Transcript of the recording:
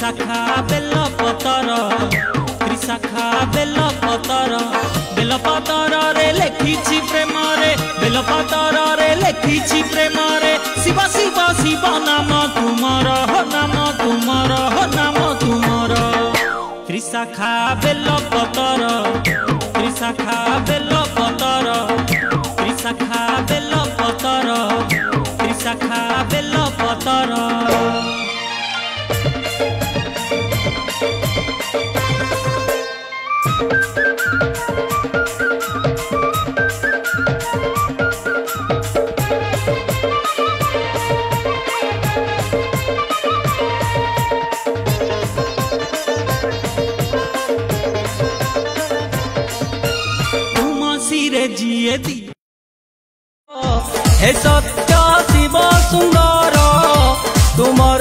त्रिशाखा bell पतर त्रिशाखा bell पतर रे लेखिछि प्रेम रे बेल पतर रे लेखिछि प्रेम रे शिव शिव शिव नाम तुमर हो नाम तुमर हो नाम तुमर त्रिशाखा बेल पतर त्रिशाखा बेल पतर त्रिशाखा बेल पतर त्रिशाखा बेल पतर रे जिए दी हे सत्य शिव सुंदर तुम